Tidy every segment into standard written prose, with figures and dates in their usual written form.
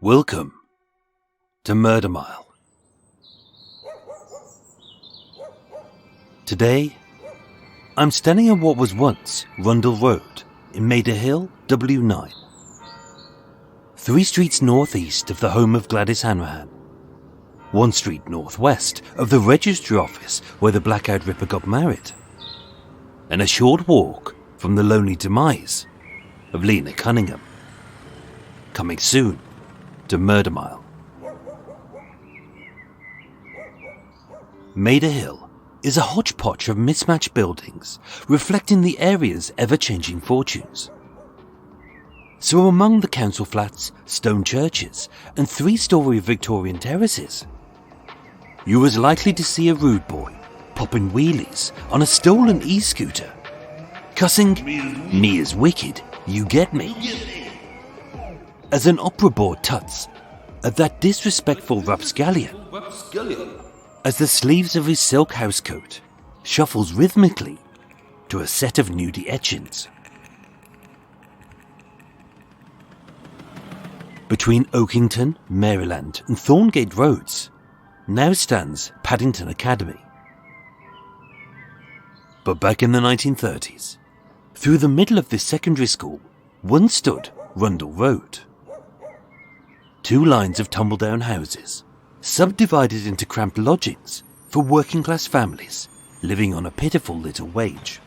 Welcome to Murder Mile. Today, I'm standing on what was once Rundell Road in Maida Hill, W9. 3 streets northeast of the home of Gladys Hanrahan. 1 street northwest of the registry office where the Blackout Ripper got married. And a short walk from the lonely demise of Lena Cunningham. Coming soon to Murder Mile. Maida Hill is a hodgepodge of mismatched buildings reflecting the area's ever-changing fortunes. So among the council flats, stone churches and 3-story Victorian terraces, you was likely to see a rude boy popping wheelies on a stolen e-scooter, cussing, "Me is wicked, you get me," as an opera board tuts at that disrespectful rapscallion as the sleeves of his silk housecoat shuffles rhythmically to a set of nudie etchings. Between Oakington, Maryland and Thorngate Roads now stands Paddington Academy. But back in the 1930s, through the middle of this secondary school once stood Rundell Road. 2 lines of tumble-down houses, subdivided into cramped lodgings for working-class families living on a pitiful little wage.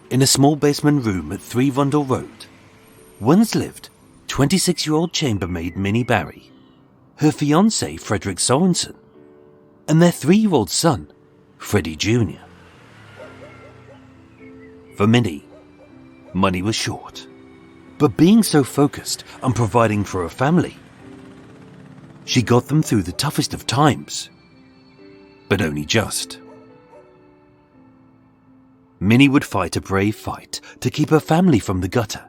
In a small basement room at 3 Rundell Road, once lived 26-year-old chambermaid Minnie Barry, her fiancé Frederick Sorensen, and their 3-year-old son, Freddie Jr. For Minnie, money was short. But being so focused on providing for her family, she got them through the toughest of times, but only just. Minnie would fight a brave fight to keep her family from the gutter.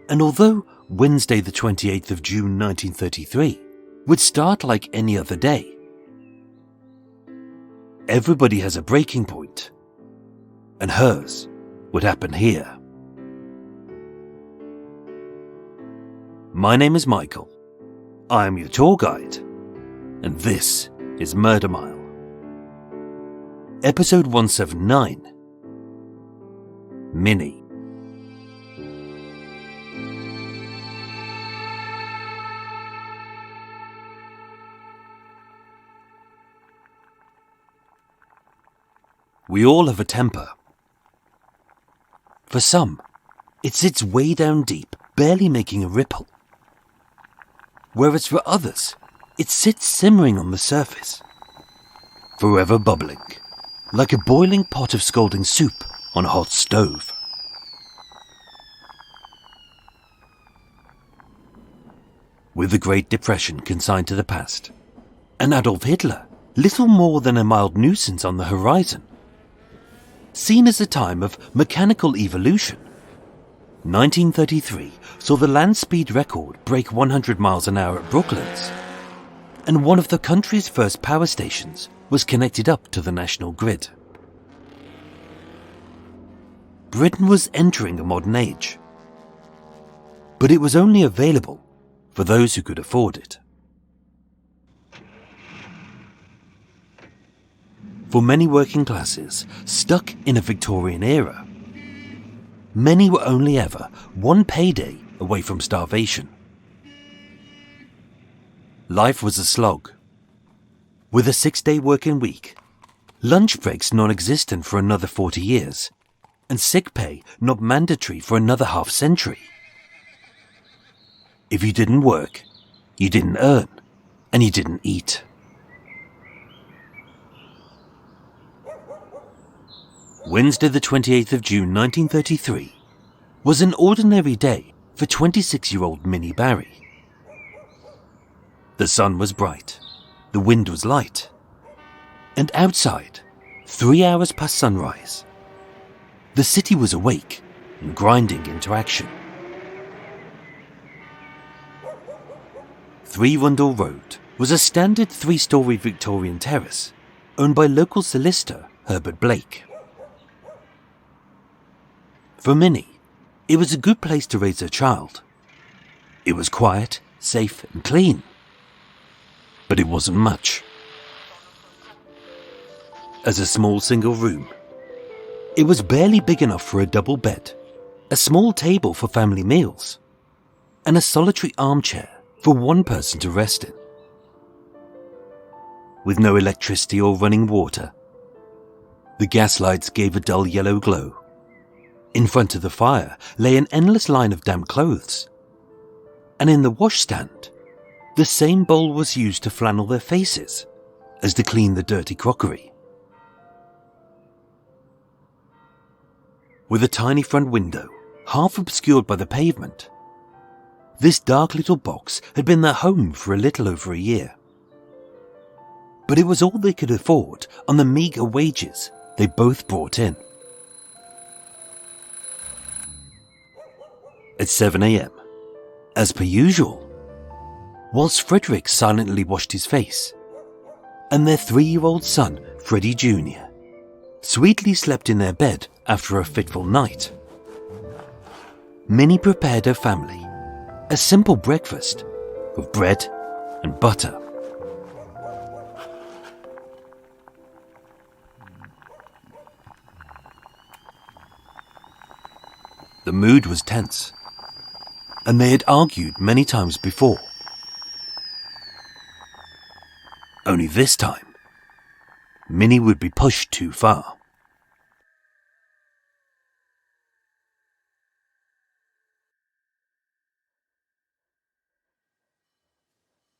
And although Wednesday the 28th of June 1933 would start like any other day, everybody has a breaking point, and hers would happen here. My name is Michael. I am your tour guide, and this is Murder Mile. Episode 179. Minnie. We all have a temper. For some, it sits way down deep, barely making a ripple. Whereas for others, it sits simmering on the surface, forever bubbling, like a boiling pot of scalding soup on a hot stove. With the Great Depression consigned to the past, and Adolf Hitler little more than a mild nuisance on the horizon, seen as a time of mechanical evolution, 1933 saw the land speed record break 100 miles an hour at Brooklands, and one of the country's first power stations was connected up to the national grid. Britain was entering a modern age, but it was only available for those who could afford it. For many working classes stuck in a Victorian era, many were only ever one payday away from starvation. Life was a slog. With a 6-day working week, lunch breaks non-existent for another 40 years, and sick pay not mandatory for another half-century. If you didn't work, you didn't earn, and you didn't eat. Wednesday the 28th of June 1933 was an ordinary day for 26-year-old Minnie Barry. The sun was bright, the wind was light, and outside, 3 hours past sunrise, the city was awake and grinding into action. 3 Rundell Road was a standard 3-story Victorian terrace owned by local solicitor Herbert Blake. For Minnie, It was a good place to raise her child. It was quiet, safe and clean. But it wasn't much. As a small single room, it was barely big enough for a double bed, a small table for family meals, and a solitary armchair for one person to rest in. With no electricity or running water, the gas lights gave a dull yellow glow. In front of the fire lay an endless line of damp clothes, and in the washstand, the same bowl was used to flannel their faces as to clean the dirty crockery. With a tiny front window, half obscured by the pavement, this dark little box had been their home for a little over a year. But it was all they could afford on the meagre wages they both brought in. At 7 a.m, as per usual, whilst Frederick silently washed his face, and their 3-year-old son, Freddie Jr., sweetly slept in their bed after a fitful night, Minnie prepared her family a simple breakfast of bread and butter. The mood was tense, and they had argued many times before. Only this time, Minnie would be pushed too far.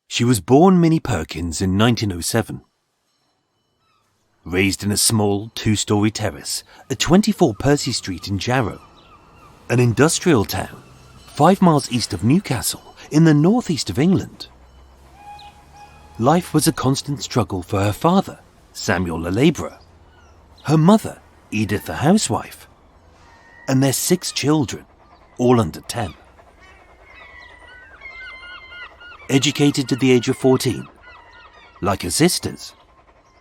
She was born Minnie Perkins in 1907. Raised in a small 2-story terrace at 24 Percy Street in Jarrow, an industrial town 5 miles east of Newcastle in the northeast of England. Life was a constant struggle for her father, Samuel a labourer, her mother, Edith a housewife, and their 6 children, all under 10. Educated at the age of 14, like her sisters,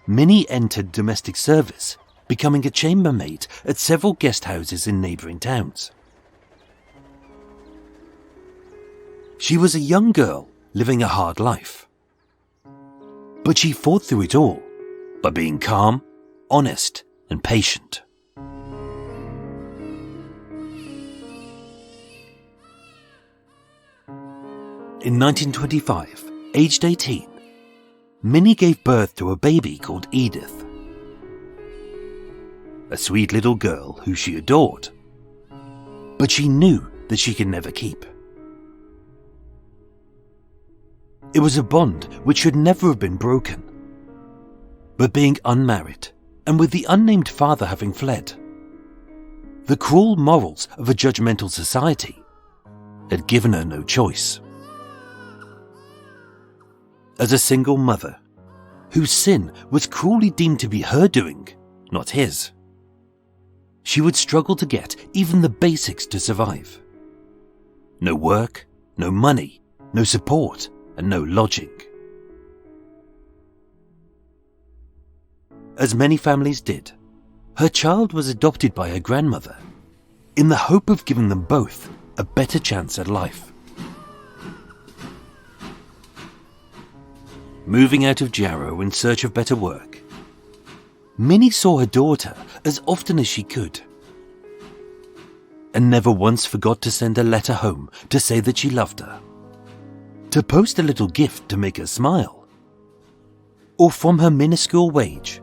Minnie entered domestic service, becoming a chambermaid at several guest houses in neighbouring towns. She was a young girl living a hard life, but she fought through it all by being calm, honest and patient. In 1925, aged 18, Minnie gave birth to a baby called Edith, a sweet little girl who she adored, but she knew that she could never keep. It was a bond which should never have been broken, but being unmarried and with the unnamed father having fled, the cruel morals of a judgmental society had given her no choice. As a single mother, whose sin was cruelly deemed to be her doing, not his, she would struggle to get even the basics to survive. No work, no money, no support, and no lodging. As many families did, her child was adopted by her grandmother in the hope of giving them both a better chance at life. Moving out of Jarrow in search of better work, Minnie saw her daughter as often as she could, and never once forgot to send a letter home to say that she loved her, to post a little gift to make her smile, or from her minuscule wage,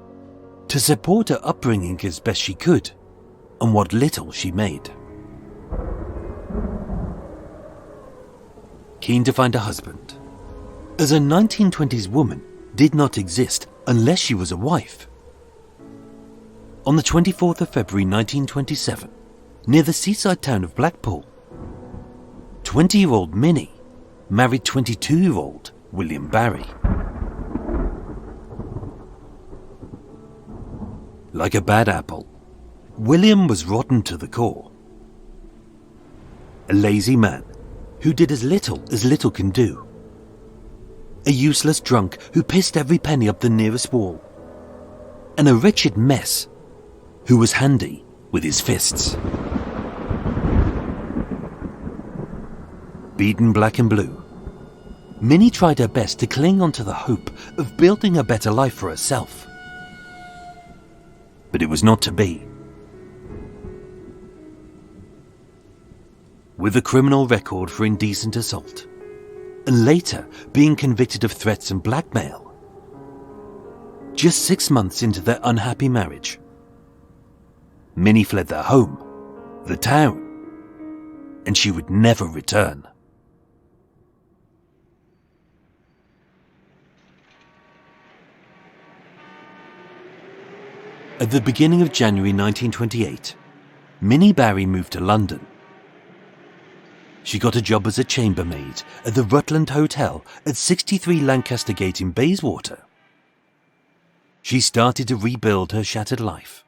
to support her upbringing as best she could on what little she made. Keen to find a husband, as a 1920s woman did not exist unless she was a wife. On the 24th of February 1927, near the seaside town of Blackpool, 20-year-old Minnie married 22-year-old William Barry. Like a bad apple, William was rotten to the core. A lazy man who did as little can do. A useless drunk who pissed every penny up the nearest wall. And a wretched mess who was handy with his fists. beaten black and blue, Minnie tried her best to cling onto the hope of building a better life for herself. But it was not to be. With a criminal record for indecent assault, and later being convicted of threats and blackmail, just 6 months into their unhappy marriage, Minnie fled their home, the town, and she would never return. At the beginning of January 1928, Minnie Barry moved to London. She got a job as a chambermaid at the Rutland Hotel at 63 Lancaster Gate in Bayswater. She started to rebuild her shattered life.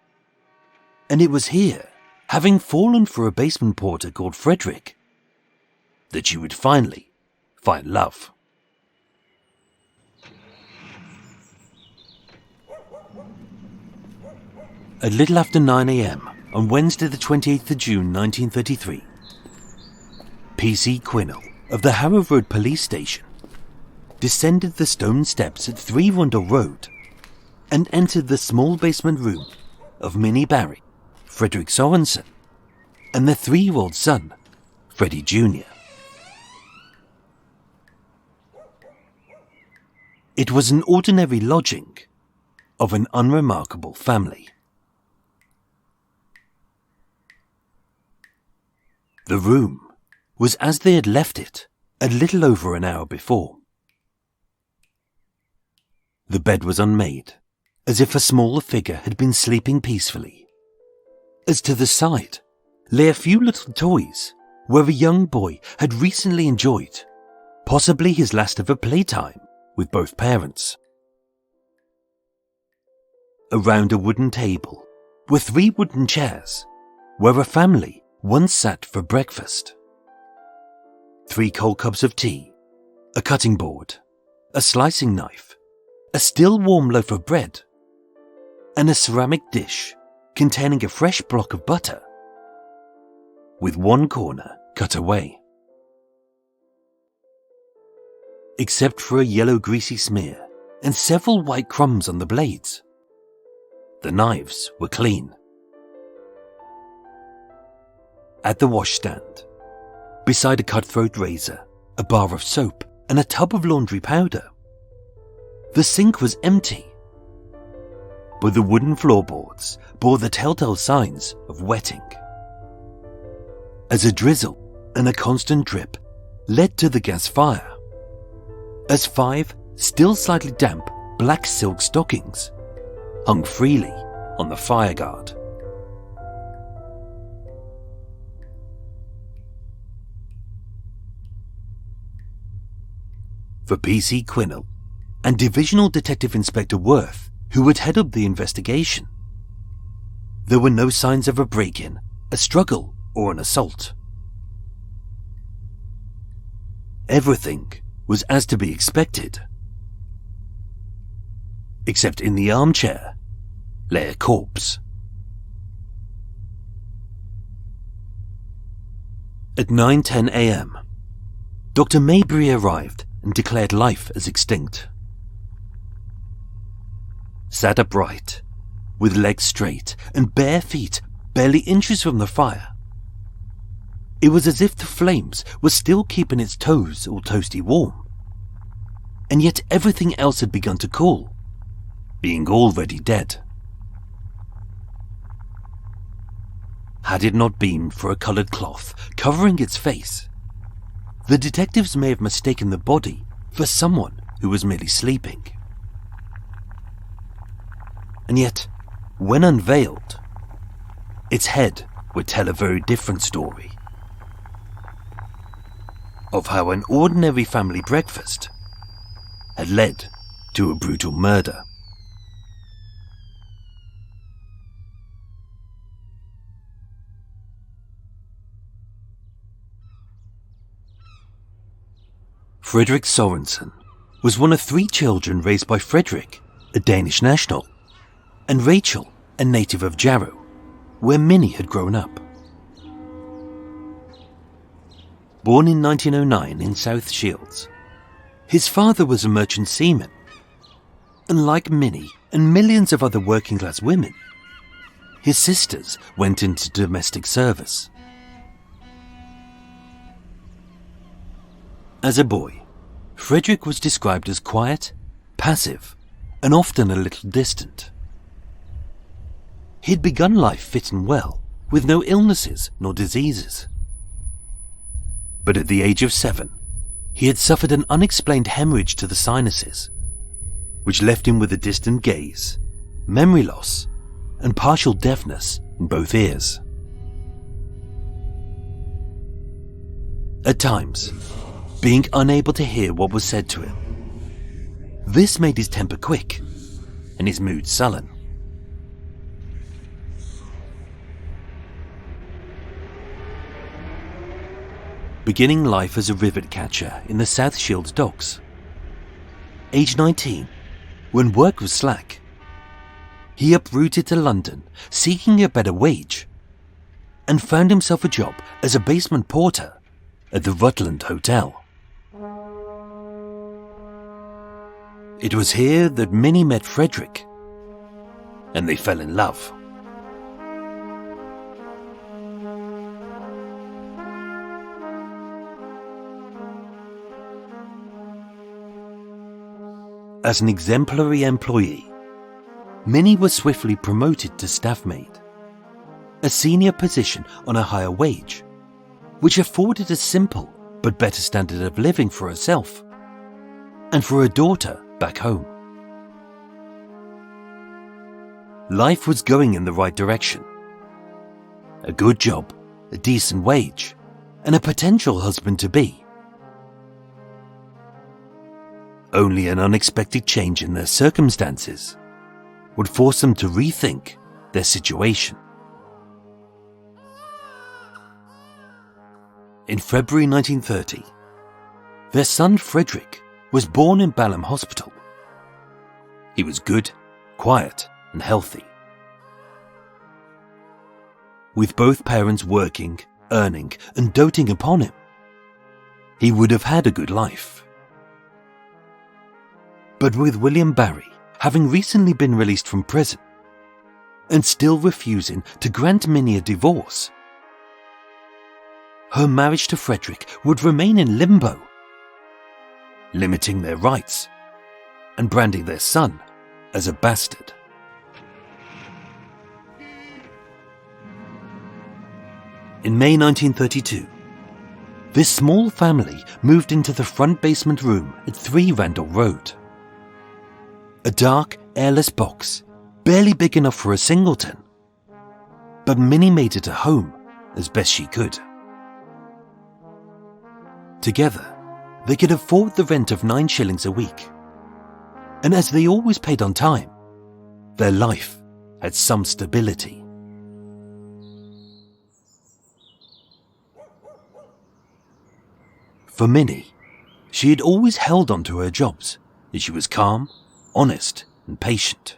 And it was here, having fallen for a basement porter called Frederick, that she would finally find love. At little after 9 a.m. on Wednesday the 28th of June 1933, P.C. Quinnell of the Harrow Road Police Station descended the stone steps at 3 Rundell Road and entered the small basement room of Minnie Barry, Frederick Sorensen, and their 3-year-old son, Freddie Jr. It was an ordinary lodging of an unremarkable family. The room was as they had left it a little over an hour before. The bed was unmade, as if a small figure had been sleeping peacefully. As to the side lay a few little toys where a young boy had recently enjoyed, possibly his last ever playtime with both parents. Around a wooden table were 3 wooden chairs where a family once sat for breakfast. 3 cold cups of tea, a cutting board, a slicing knife, a still warm loaf of bread, and a ceramic dish containing a fresh block of butter, with one corner cut away. Except for a yellow greasy smear and several white crumbs on the blades, the knives were clean. At the washstand, beside a cutthroat razor, a bar of soap, and a tub of laundry powder, the sink was empty, but the wooden floorboards bore the telltale signs of wetting, as a drizzle and a constant drip led to the gas fire, as 5 still slightly damp black silk stockings hung freely on the fireguard. For P.C. Quinnell and Divisional Detective Inspector Worth, who would head up the investigation, there were no signs of a break-in, a struggle, or an assault. Everything was as to be expected, except in the armchair lay a corpse. At 9:10 a.m., Dr. Maybury arrived and declared life as extinct. Sat upright, with legs straight and bare feet barely inches from the fire, it was as if the flames were still keeping its toes all toasty warm, and yet everything else had begun to cool, being already dead. Had it not been for a coloured cloth covering its face, the detectives may have mistaken the body for someone who was merely sleeping. And yet, when unveiled, its head would tell a very different story. Of how an ordinary family breakfast had led to a brutal murder. Frederick Sorensen was one of 3 children raised by Frederick, a Danish national, and Rachel, a native of Jarrow, where Minnie had grown up. born in 1909 in South Shields. His father was a merchant seaman, and like Minnie and millions of other working-class women, his sisters went into domestic service. As a boy, Frederick was described as quiet, passive, and often a little distant. He'd begun life fit and well, with no illnesses nor diseases. But at the age of 7, he had suffered an unexplained hemorrhage to the sinuses, which left him with a distant gaze, memory loss, and partial deafness in both ears. At times, being unable to hear what was said to him. This made his temper quick and his mood sullen. Beginning life as a rivet catcher in the South Shields docks. Age 19, when work was slack, he uprooted to London seeking a better wage and found himself a job as a basement porter at the Rundell Hotel. It was here that Minnie met Frederick, and they fell in love. As an exemplary employee, Minnie was swiftly promoted to staff maid, a senior position on a higher wage, which afforded a simple but better standard of living for herself and for her daughter back home. Life was going in the right direction. A good job, a decent wage, and a potential husband-to-be. Only an unexpected change in their circumstances would force them to rethink their situation. In February 1930, their son Frederick was born in Balham Hospital. He was good, quiet, and healthy. With both parents working, earning, and doting upon him, he would have had a good life. But with William Barry having recently been released from prison and still refusing to grant Minnie a divorce, her marriage to Frederick would remain in limbo, limiting their rights and branding their son as a bastard. In May 1932, this small family moved into the front basement room at 3 Rundell Road. A dark, airless box, barely big enough for a singleton, but Minnie made it a home as best she could. Together, they could afford the rent of 9 shillings a week, and as they always paid on time, their life had some stability. For Minnie, she had always held on to her jobs, as she was calm, honest, and patient.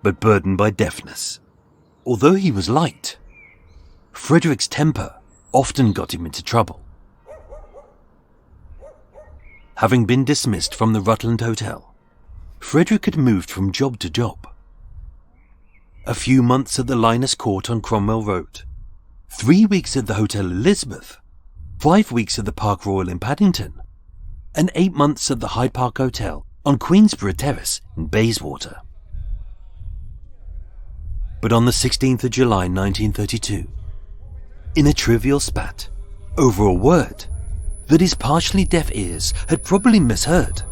But burdened by deafness, although he was light, Frederick's temper often got him into trouble. Having been dismissed from the Rundell Hotel, Frederick had moved from job to job. A few months at the Linus Court on Rundell Road, 3 weeks at the Hotel Elizabeth, 5 weeks at the Park Royal in Paddington, and 8 months at the Hyde Park Hotel on Queensborough Terrace in Bayswater. But on the 16th of July 1932, in a trivial spat over a word that his partially deaf ears had probably misheard,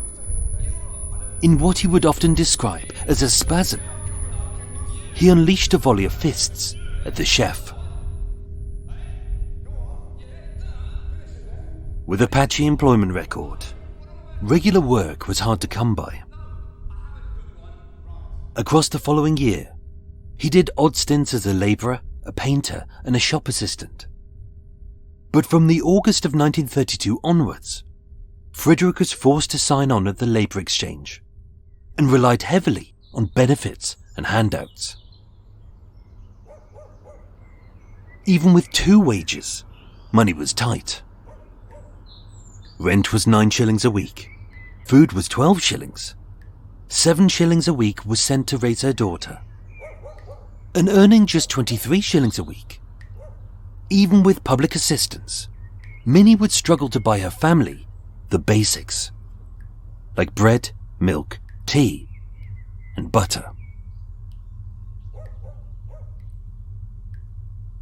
in what he would often describe as a spasm, he unleashed a volley of fists at the chef. With a patchy employment record, regular work was hard to come by. Across the following year, he did odd stints as a labourer, a painter, and a shop assistant. But from the August of 1932 onwards, Frederick was forced to sign on at the Labour Exchange and relied heavily on benefits and handouts. Even with 2 wages, money was tight. Rent was 9 shillings a week. Food was 12 shillings. 7 shillings a week was sent to raise her daughter. And earning just 23 shillings a week, even with public assistance, Minnie would struggle to buy her family the basics, like bread, milk, tea, and butter.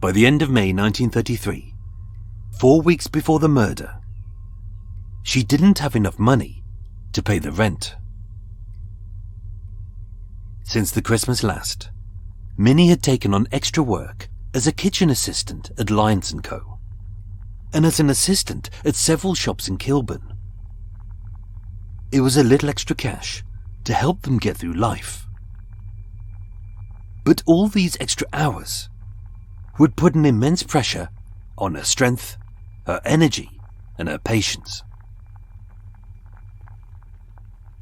By the end of May 1933, 4 weeks before the murder, she didn't have enough money to pay the rent. Since the Christmas last, Minnie had taken on extra work as a kitchen assistant at Lyons & Co. and as an assistant at several shops in Kilburn. It was a little extra cash to help them get through life. But all these extra hours would put an immense pressure on her strength, her energy, and her patience.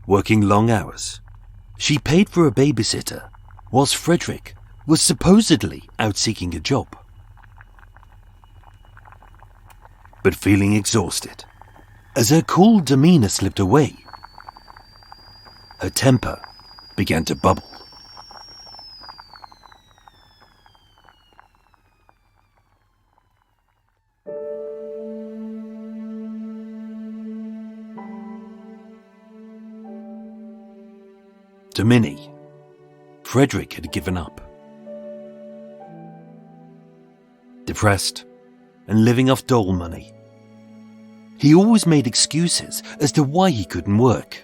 Working long hours, she paid for a babysitter whilst Frederick was supposedly out seeking a job. But feeling exhausted, as her cool demeanour slipped away, her temper began to bubble. To Minnie, Frederick had given up. Depressed and living off dole money, he always made excuses as to why he couldn't work.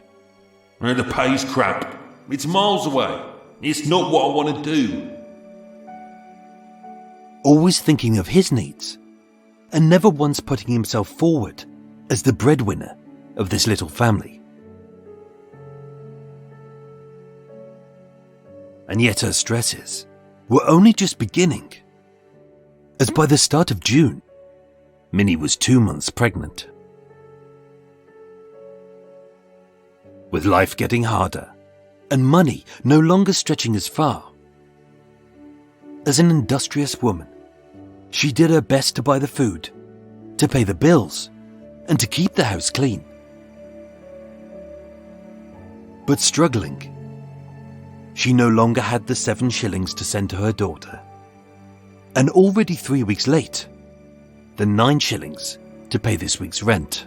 The pay's crap. It's miles away. It's not what I want to do. Always thinking of his needs, and never once putting himself forward as the breadwinner of this little family. And yet her stresses were only just beginning, as by the start of June, Minnie was 2 months pregnant. With life getting harder, and money no longer stretching as far, as an industrious woman, she did her best to buy the food, to pay the bills, and to keep the house clean. But struggling, she no longer had the 7 shillings to send to her daughter, and already 3 weeks late, the 9 shillings to pay this week's rent.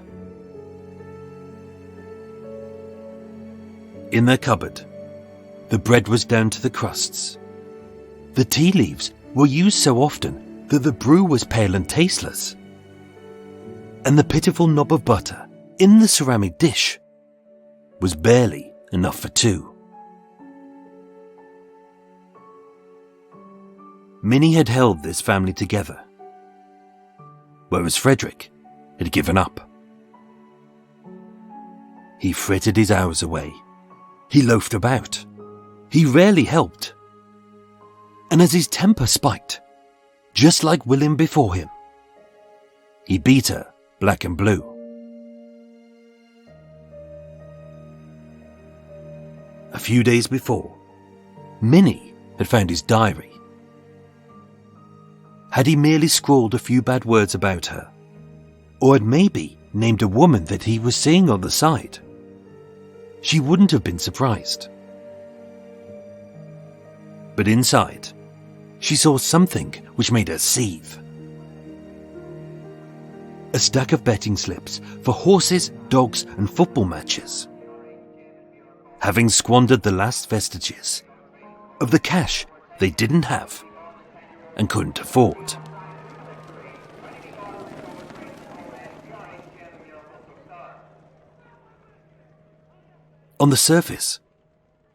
In their cupboard, the bread was down to the crusts. The tea leaves were used so often that the brew was pale and tasteless. And the pitiful knob of butter in the ceramic dish was barely enough for 2. Minnie had held this family together, whereas Frederick had given up. He frittered his hours away. He loafed about. He rarely helped. And as his temper spiked, just like William before him, he beat her black and blue. A few days before, Minnie had found his diary. Had he merely scrawled a few bad words about her, or had maybe named a woman that he was seeing on the side, she wouldn't have been surprised. But inside, she saw something which made her seethe. A stack of betting slips for horses, dogs, and football matches. Having squandered the last vestiges of the cash they didn't have and couldn't afford. On the surface,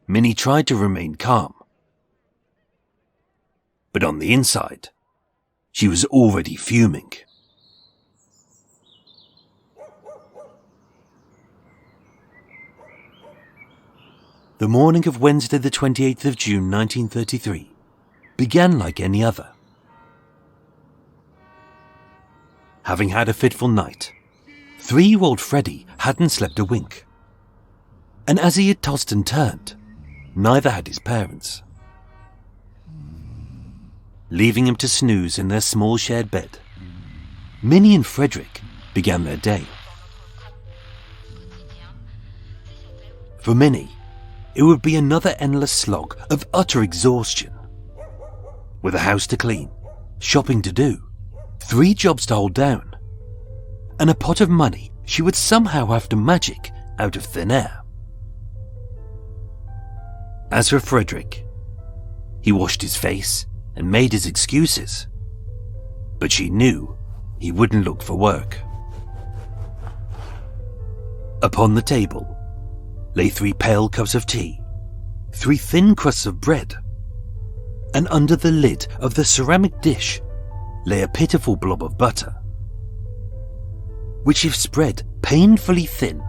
Minnie tried to remain calm. But on the inside, she was already fuming. The morning of Wednesday the 28th of June 1933 began like any other. Having had a fitful night, 3-year-old Freddie hadn't slept a wink. And as he had tossed and turned, neither had his parents. Leaving him to snooze in their small shared bed, Minnie and Frederick began their day. For Minnie, it would be another endless slog of utter exhaustion. With a house to clean, shopping to do, 3 jobs to hold down, and a pot of money she would somehow have to magic out of thin air. As for Frederick, he washed his face and made his excuses, but she knew he wouldn't look for work. Upon the table lay 3 pale cups of tea, 3 thin crusts of bread, and under the lid of the ceramic dish lay a pitiful blob of butter, which if spread painfully thin,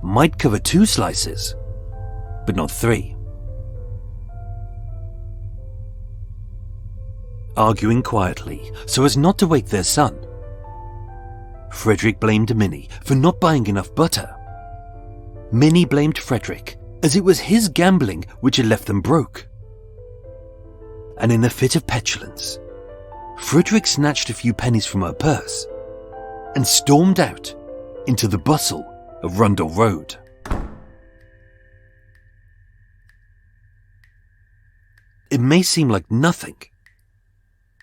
might cover 2 slices, but not 3. Arguing quietly so as not to wake their son, Frederick blamed Minnie for not buying enough butter. Minnie blamed Frederick as it was his gambling which had left them broke. And in a fit of petulance, Frederick snatched a few pennies from her purse and stormed out into the bustle of Rundell Road. It may seem like nothing,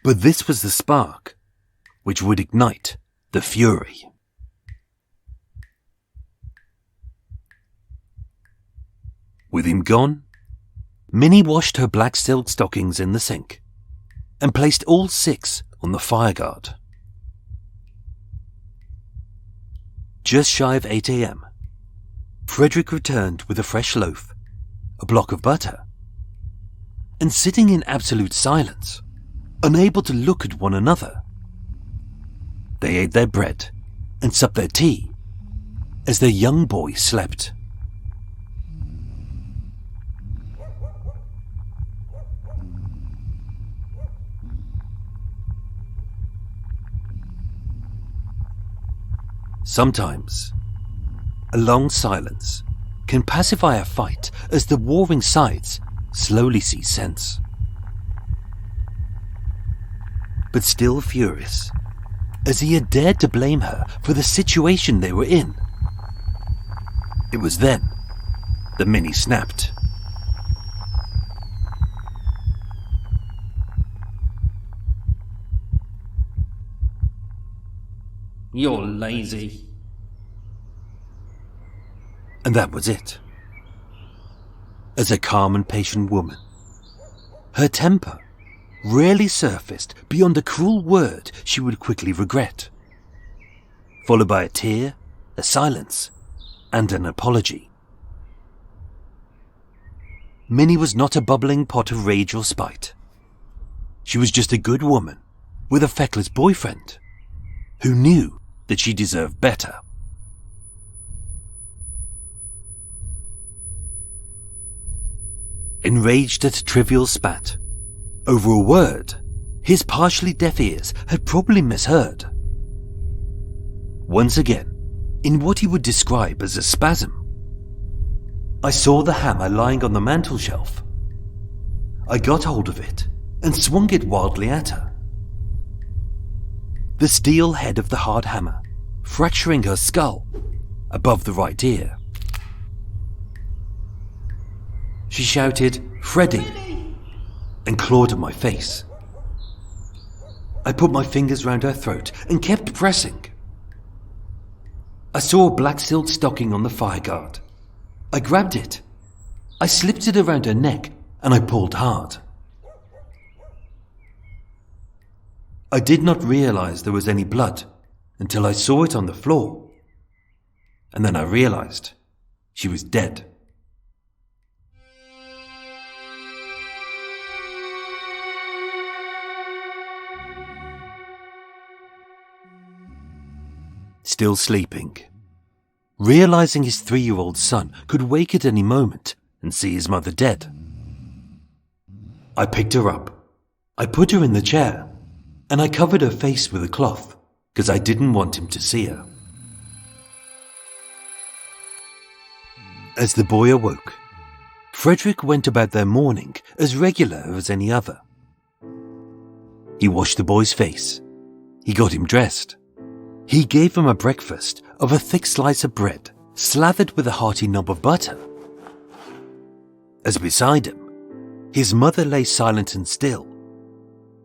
but this was the spark which would ignite the fury. With him gone, Minnie washed her black silk stockings in the sink and placed all 6 on the fireguard. Just shy of 8 a.m, Frederick returned with a fresh loaf, a block of butter, and sitting in absolute silence, unable to look at one another, they ate their bread and supped their tea as their young boy slept. Sometimes, a long silence can pacify a fight as the warring sides slowly see sense. But still furious, as he had dared to blame her for the situation they were in, it was then that Minnie snapped. You're lazy. And that was it. As a calm and patient woman, her temper rarely surfaced beyond a cruel word she would quickly regret, followed by a tear, a silence, and an apology. Minnie was not a bubbling pot of rage or spite. She was just a good woman with a feckless boyfriend who knew that she deserved better. Enraged at a trivial spat over a word his partially deaf ears had probably misheard, once again, in what he would describe as a spasm, I saw the hammer lying on the mantelshelf. I got hold of it and swung it wildly at her. The steel head of the hard hammer fracturing her skull above the right ear. She shouted, "Freddie!" and clawed at my face. I put my fingers round her throat and kept pressing. I saw a black silk stocking on the fireguard. I grabbed it. I slipped it around her neck and I pulled hard. I did not realize there was any blood until I saw it on the floor. And then I realized she was dead. Still sleeping, realizing his 3-year-old son could wake at any moment and see his mother dead, I picked her up. I put her in the chair and I covered her face with a cloth because I didn't want him to see her. As the boy awoke, Frederick went about their morning as regular as any other. He washed the boy's face, He got him dressed. He gave him a breakfast of a thick slice of bread slathered with a hearty knob of butter. As beside him, his mother lay silent and still,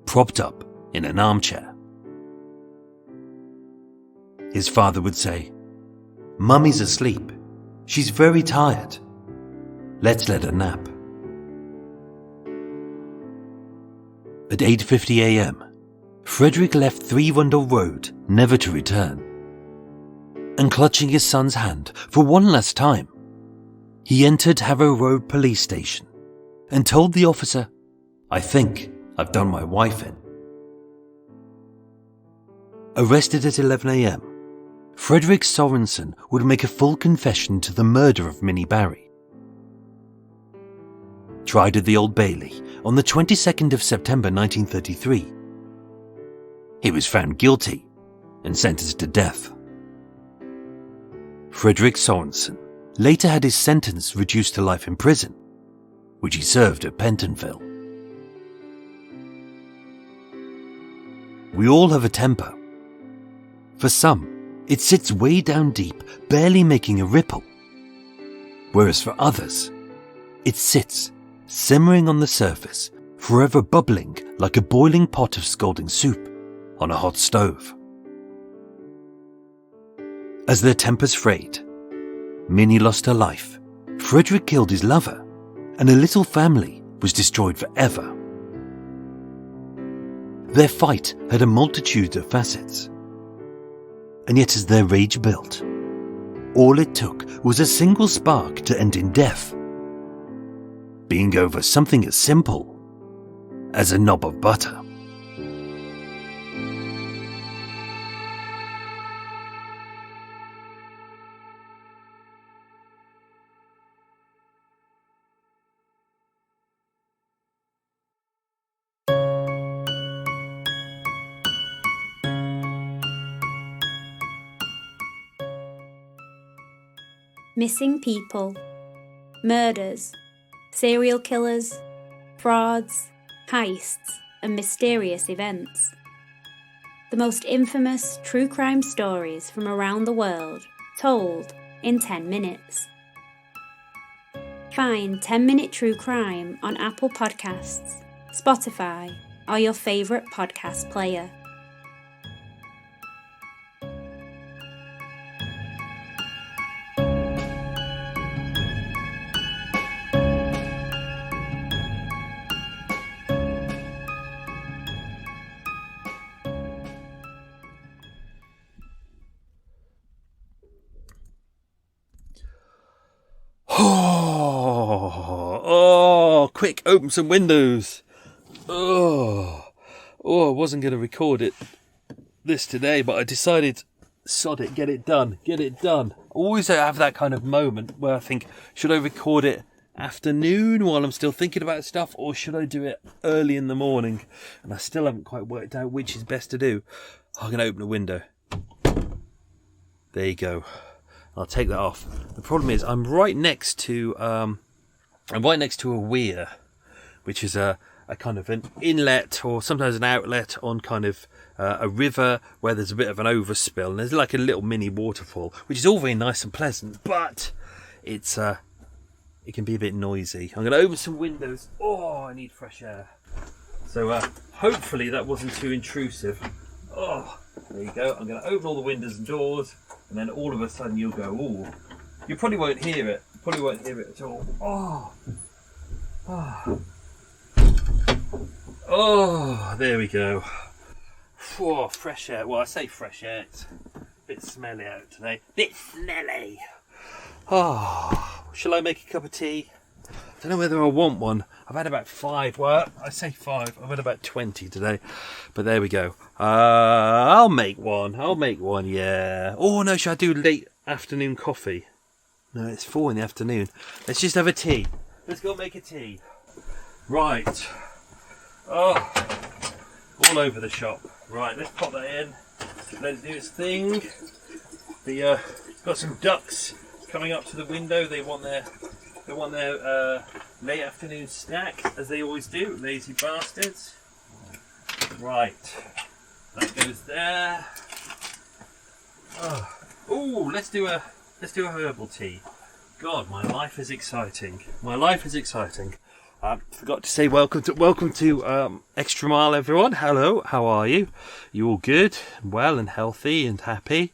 propped up in an armchair. His father would say, "Mummy's asleep. She's very tired. Let's let her nap." At 8:50 a.m., Frederick left 3 Rundell Road, never to return. And clutching his son's hand for one last time, he entered Harrow Road Police Station and told the officer, "I think I've done my wife in." Arrested at 11 a.m., Frederick Sorensen would make a full confession to the murder of Minnie Barry. Tried at the Old Bailey on the 22nd of September 1933, he was found guilty and sentenced to death. Frederick Sorensen later had his sentence reduced to life in prison, which he served at Pentonville. We all have a temper. For some, it sits way down deep, barely making a ripple. Whereas for others, it sits, simmering on the surface, forever bubbling like a boiling pot of scalding soup on a hot stove. As their tempers frayed, Minnie lost her life, Frederick killed his lover, and a little family was destroyed forever. Their fight had a multitude of facets. And yet as their rage built, all it took was a single spark to end in death, being over something as simple as a knob of butter. Missing people, murders, serial killers, frauds, heists, and mysterious events. The most infamous true crime stories from around the world, told in 10 minutes. Find 10-Minute True Crime on Apple Podcasts, Spotify, or your favourite podcast player. Quick, open some windows. I wasn't going to record this today, but I decided, sod it, get it done. I always have that kind of moment where I think, should I record it afternoon while I'm still thinking about stuff, or should I do it early in the morning? And I still haven't quite worked out which is best to do. I'm going to open a window. There you go. I'll take that off. The problem is I'm right next to a weir, which is a kind of an inlet or sometimes an outlet on kind of a river where there's a bit of an overspill, and there's like a little mini waterfall, which is all very nice and pleasant, but it can be a bit noisy. I'm going to open some windows. I need fresh air. So hopefully that wasn't too intrusive. There you go. I'm going to open all the windows and doors, and then all of a sudden you'll go, ooh. You probably won't hear it. Probably won't hear it at all. There we go. Fresh air. Well, I say fresh air. It's a bit smelly out today. Bit smelly. Shall I make a cup of tea? I don't know whether I want one. I've had about 5. Well, I say 5. I've had about 20 today. But there we go. I'll make one. Yeah. Oh no, should I do late afternoon coffee? No, it's 4 in the afternoon. Let's just have a tea. Let's go make a tea. Right. All over the shop. Right, let's pop that in. Let it do its thing. Got some ducks coming up to the window. They want their late afternoon snack, as they always do. Lazy bastards. Right. That goes there. Oh, let's do a herbal tea. God, my life is exciting. Forgot to say welcome to Extra Mile, everyone. Hello, how are you? You all good, well and healthy and happy?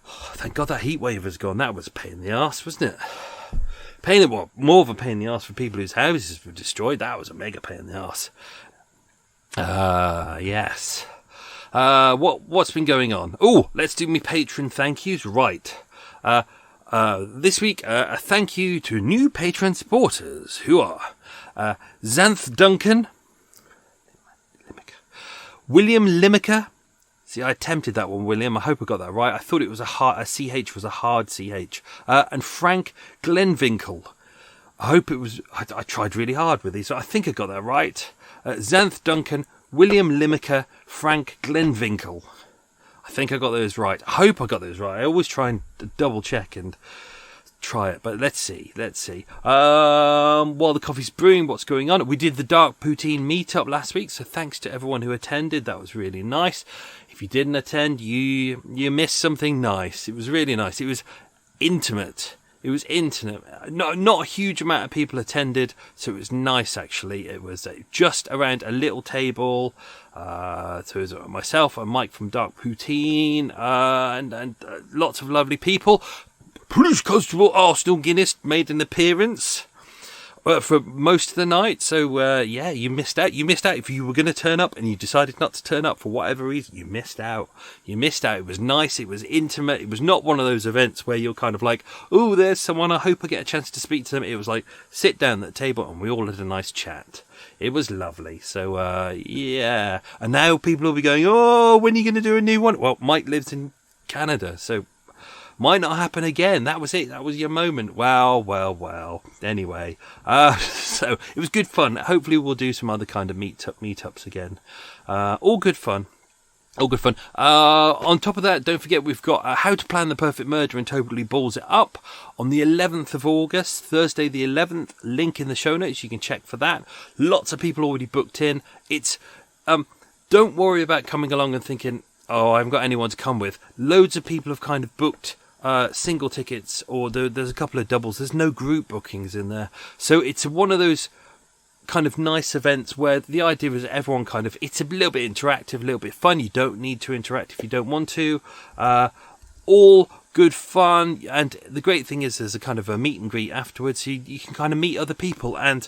Oh, thank God that heat wave has gone. That was a pain in the arse, wasn't it? More of a pain in the arse for people whose houses were destroyed. That was a mega pain in the arse. Yes. What's been going on? Oh, let's do me patron thank yous. Right. This week, a thank you to new patron supporters who are Xanth Duncan, William Limecker. See, I attempted that one, William. I hope I got that right. I thought it was a CH was a hard CH. And Frank Glenvinkle. I hope it was. I tried really hard with these, so I think I got that right. Xanth Duncan, William Limecker, Frank Glenvinkle. I think I got those right. I hope I got those right. I always try and double check and try it, but let's see. While the coffee's brewing, what's going on? We did the Dark Poutine meetup last week, so thanks to everyone who attended. That was really nice. If you didn't attend, you missed something nice. It was really nice. It was intimate. Not a huge amount of people attended, so it was nice actually. It was just around a little table. So it was myself and Mike from Dark Poutine, and lots of lovely people. Police Constable Arsenal Guinness made an appearance for most of the night. So you missed out. If you were going to turn up and you decided not to turn up for whatever reason, you missed out. It was nice. It was intimate. It was not one of those events where you're kind of like, oh, there's someone, I hope I get a chance to speak to them. It was like, sit down at the table and we all had a nice chat. It was lovely. So, yeah. And now people will be going, oh, when are you going to do a new one? Well, Mike lives in Canada, so might not happen again. That was it. That was your moment. Well. Anyway, so it was good fun. Hopefully we'll do some other kind of meetups again. All good fun. On top of that, don't forget we've got How to Plan the Perfect Murder and Totally Balls It Up on the 11th of August, Thursday the 11th. Link in the show notes. You can check for that. Lots of people already booked in. It's don't worry about coming along and thinking, oh, I haven't got anyone to come with. Loads of people have kind of booked single tickets, or there's a couple of doubles. There's no group bookings in there, so it's one of those kind of nice events where the idea is everyone kind of, it's a little bit interactive, a little bit fun. You don't need to interact if you don't want to. All good fun, and the great thing is there's a kind of a meet and greet afterwards, so you can kind of meet other people and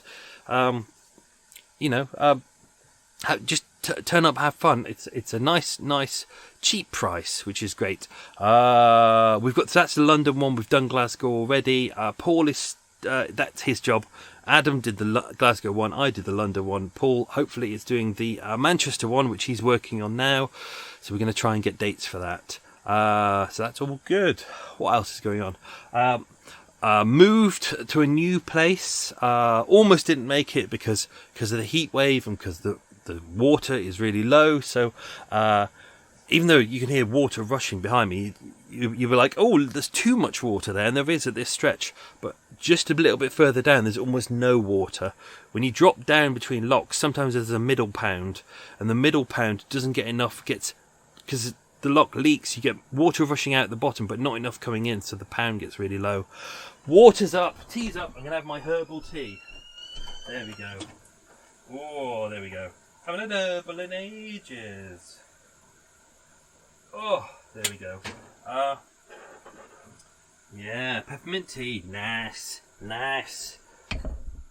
just turn up, have fun. It's a nice cheap price, which is great. That's the London one. We've done Glasgow already. Paul is that's his job. Adam did the Glasgow one. I did the London one. Paul hopefully is doing the Manchester one, which he's working on now. So we're going to try and get dates for that. So that's all good. What else is going on? Moved to a new place. Almost didn't make it because of the heat wave and because the water is really low. So even though you can hear water rushing behind me, you were like, oh, there's too much water there, and there is at this stretch. But just a little bit further down, there's almost no water. When you drop down between locks, sometimes there's a middle pound, and the middle pound doesn't get enough, because the lock leaks, you get water rushing out at the bottom, but not enough coming in, so the pound gets really low. Water's up, tea's up, I'm going to have my herbal tea. There we go. Oh, there we go. Haven't had herbal in ages. Oh, there we go. Yeah, peppermint tea. Nice.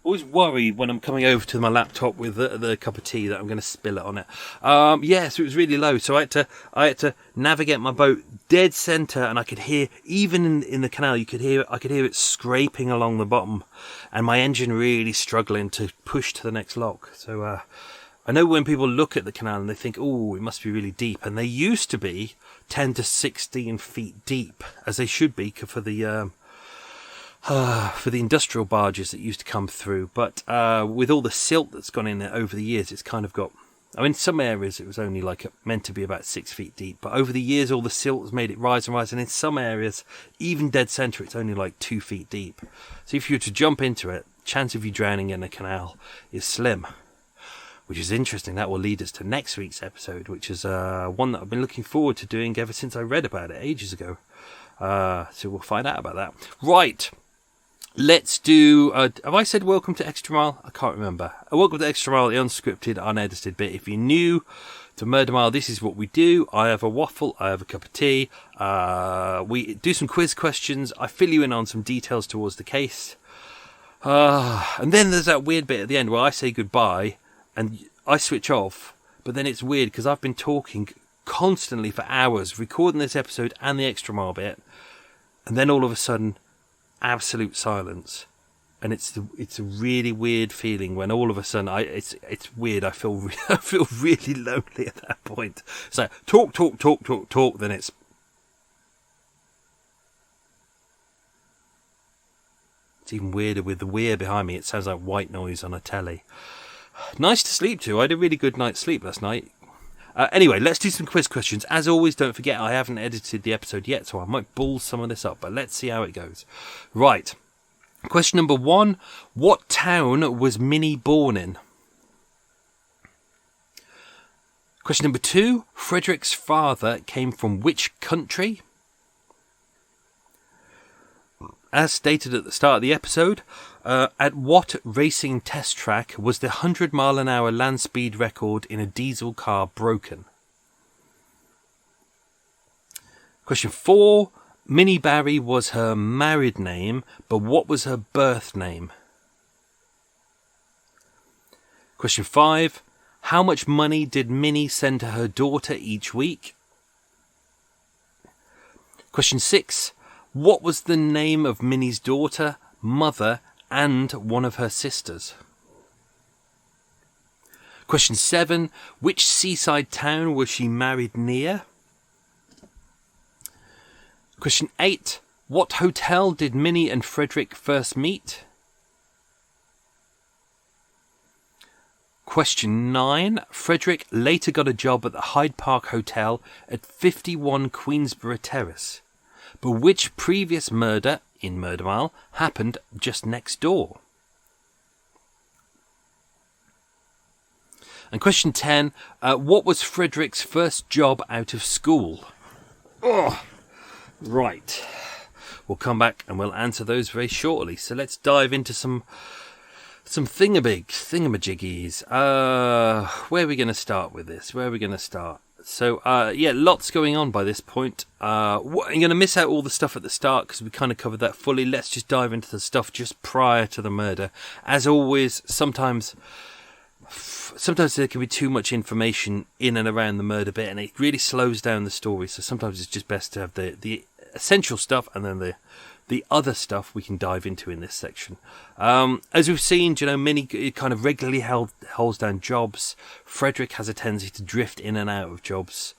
Always worried when I'm coming over to my laptop with the cup of tea that I'm going to spill it on it. So it was really low, so I had to navigate my boat dead centre, and I could hear, even in the canal, I could hear it scraping along the bottom, and my engine really struggling to push to the next lock. So I know when people look at the canal and they think, oh, it must be really deep, and they used to be 10 to 16 feet deep, as they should be for the industrial barges that used to come through. But with all the silt that's gone in there over the years, it's kind of got, I mean, some areas it was only meant to be about 6 feet deep, but over the years all the silt has made it rise and rise, and in some areas, even dead centre, it's only like 2 feet deep. So if you were to jump into it, chance of you drowning in a canal is slim. which is interesting. That will lead us to next week's episode, which is one that I've been looking forward to doing ever since I read about it ages ago. So we'll find out about that. Right. Let's do... have I said welcome to Extra Mile? I can't remember. Welcome to Extra Mile, the unscripted, unedited bit. If you're new to Murder Mile, this is what we do. I have a waffle. I have a cup of tea. We do some quiz questions. I fill you in on some details towards the case. And then there's that weird bit at the end where I say goodbye and I switch off. But then it's weird because I've been talking constantly for hours, recording this episode and the Extra Mile bit. And then all of a sudden... absolute silence, and it's a really weird feeling when all of a sudden it's weird. I feel really lonely at that point. So talk. Then it's even weirder with the weir behind me. It sounds like white noise on a telly. Nice to sleep to. I had a really good night's sleep last night. Anyway, let's do some quiz questions. As always, don't forget I haven't edited the episode yet, so I might ball some of this up, but let's see how it goes. Right. Question number 1. What town was Minnie born in? Question number 2. Frederick's father came from which country? As stated at the start of the episode, at what racing test track was the 100-mile-an-hour land speed record in a diesel car broken? Question 4. Minnie Barry was her married name, but what was her birth name? Question 5. How much money did Minnie send to her daughter each week? Question 6. What was the name of Minnie's daughter, mother, and one of her sisters? Question 7. Which seaside town was she married near? Question 8. What hotel did Minnie and Frederick first meet? Question 9. Frederick later got a job at the Hyde Park Hotel at 51 Queensborough Terrace. But which previous murder in Murder Mile happened just next door? And question 10. What was Frederick's first job out of school? Oh, right. We'll come back and we'll answer those very shortly. So let's dive into some thingamajiggies. Where are we going to start with this? So, lots going on by this point. I'm going to miss out all the stuff at the start because we kind of covered that fully. Let's just dive into the stuff just prior to the murder. As always, sometimes there can be too much information in and around the murder bit, and it really slows down the story. So sometimes it's just best to have the essential stuff, and then the other stuff we can dive into in this section. As we've seen, Minnie kind of regularly holds down jobs. Frederick has a tendency to drift in and out of jobs,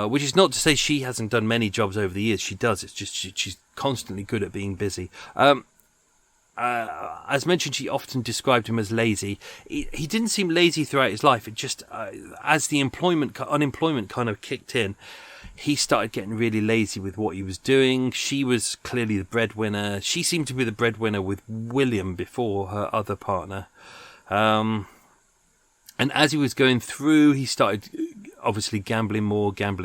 which is not to say she hasn't done many jobs over the years. She does. It's just she's constantly good at being busy. As mentioned, she often described him as lazy. He didn't seem lazy throughout his life. It just, as the unemployment kind of kicked in, he started getting really lazy with what he was doing. She was clearly the breadwinner. She seemed to be the breadwinner with William before her other partner. And as he was going through, he started obviously gambling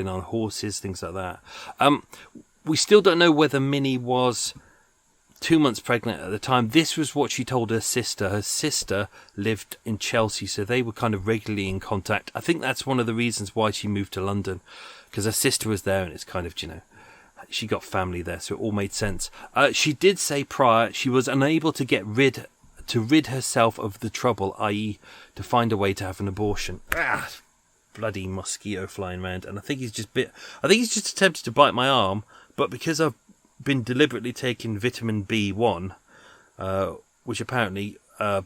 on horses, things like that. We still don't know whether Minnie was 2 months pregnant at the time. This was what she told her sister. Her sister lived in Chelsea, so they were kind of regularly in contact. I think that's one of the reasons why she moved to London, because her sister was there, and it's kind of, she got family there, so it all made sense. She did say prior she was unable to rid herself of the trouble, i.e. to find a way to have an abortion. Bloody mosquito flying around, and I think he's just attempted to bite my arm, but because I've been deliberately taking vitamin B1, which apparently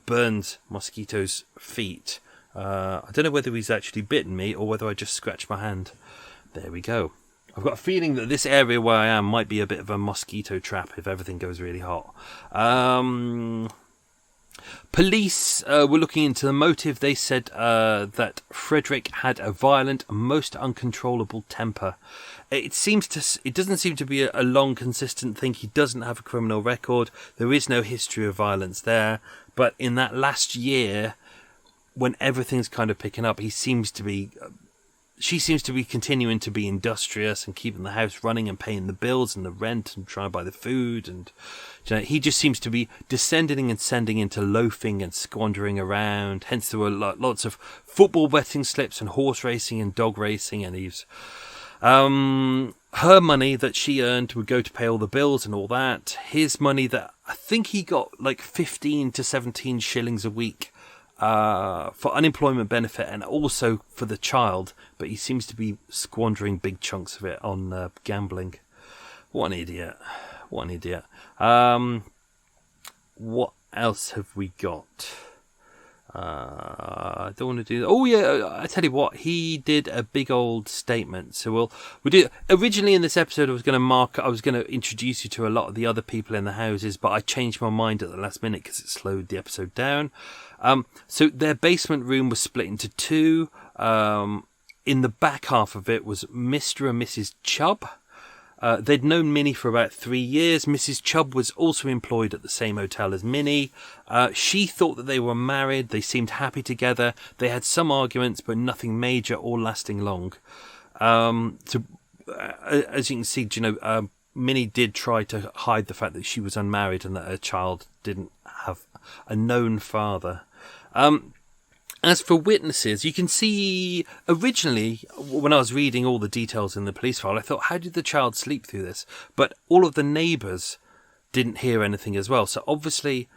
burns mosquitoes' feet. I don't know whether he's actually bitten me or whether I just scratched my hand. There we go. I've got a feeling that this area where I am might be a bit of a mosquito trap if everything goes really hot. Police were looking into the motive. They said that Frederick had a violent, most uncontrollable temper. It doesn't seem to be a long, consistent thing. He doesn't have a criminal record. There is no history of violence there. But in that last year, when everything's kind of picking up, she seems to be continuing to be industrious and keeping the house running and paying the bills and the rent and trying to buy the food. And he just seems to be descending and sending into loafing and squandering around. Hence, there were lots of football betting slips and horse racing and dog racing. And he's her money that she earned would go to pay all the bills and all that. His money that I think he got like 15 to 17 shillings a week for unemployment benefit and also for the child, but he seems to be squandering big chunks of it on gambling. What an idiot. What else have we got? I don't want to do that. Oh yeah, I tell you what, he did a big old statement. So we'll do. Originally in this episode, I was going to introduce you to a lot of the other people in the houses, but I changed my mind at the last minute because it slowed the episode down. So their basement room was split into two. In the back half of it was Mr. and Mrs. Chubb. They'd known Minnie for about 3 years. Mrs. Chubb was also employed at the same hotel as Minnie. She thought that they were married. They seemed happy together. They had some arguments, but nothing major or lasting long. As you can see, Minnie did try to hide the fact that she was unmarried and that her child didn't have a known father. As for witnesses, you can see originally when I was reading all the details in the police file, I thought, how did the child sleep through this? But all of the neighbours didn't hear anything as well. So obviously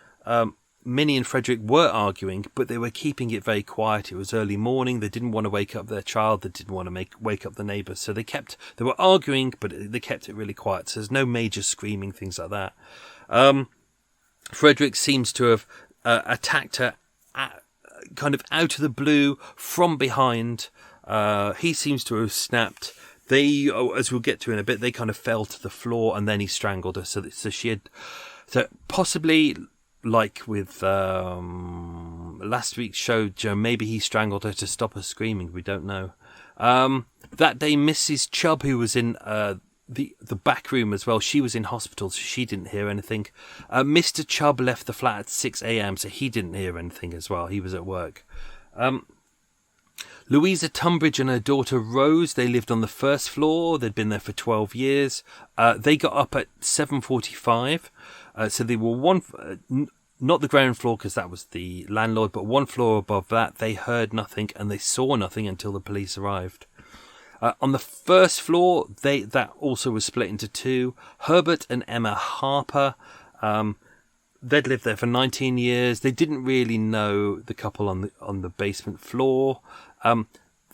Minnie and Frederick were arguing, but they were keeping it very quiet. It was early morning. They didn't want to wake up their child. They didn't want to wake up the neighbours. So they were arguing, but they kept it really quiet. So there's no major screaming, things like that. Frederick seems to have attacked her kind of out of the blue from behind. He seems to have snapped. They, as we'll get to in a bit, they kind of fell to the floor and then he strangled her. So possibly like with last week's show, maybe he strangled her to stop her screaming. We don't know. That day, Mrs. Chubb, who was in the back room as well, she was in hospital, so she didn't hear anything. Mr. Chubb left the flat at 6 a.m, so he didn't hear anything as well. He was at work. Louisa Tunbridge and her daughter Rose, they lived on the first floor. They'd been there for 12 years. They got up at 7:45. So they were not the ground floor because that was the landlord, but one floor above that. They heard nothing and they saw nothing until the police arrived. On the first floor, that also was split into two. Herbert and Emma Harper, they'd lived there for 19 years. They didn't really know the couple on the basement floor.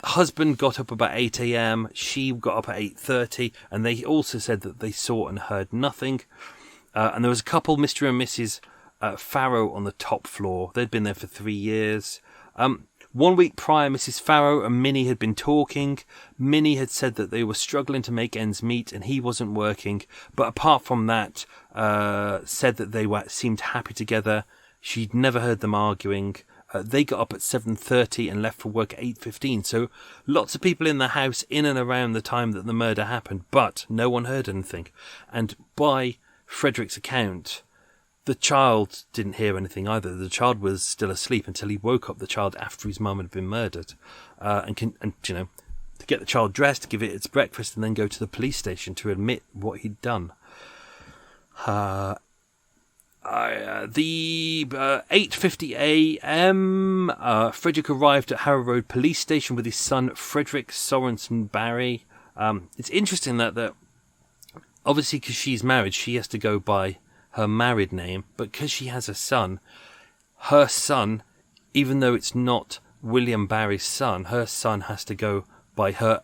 Husband got up about 8 a.m. She got up at 8:30, and they also said that they saw and heard nothing. And there was a couple, Mr. and Mrs. Farrow, on the top floor. They'd been there for 3 years. 1 week prior, Mrs. Farrow and Minnie had been talking. Minnie had said that they were struggling to make ends meet and he wasn't working. But apart from that, said that they seemed happy together. She'd never heard them arguing. They got up at 7:30 and left for work at 8:15. So lots of people in the house in and around the time that the murder happened, but no one heard anything. And by Frederick's account, the child didn't hear anything either. The child was still asleep until he woke up the child after his mum had been murdered, and to get the child dressed, give it its breakfast, and then go to the police station to admit what he'd done. The 8:50 a.m. Frederick arrived at Harrow Road Police Station with his son Frederick Sorensen Barry. It's interesting that obviously because she's married, she has to go by her married name, but because she has a son, her son, even though it's not William Barry's son, her son has to go by her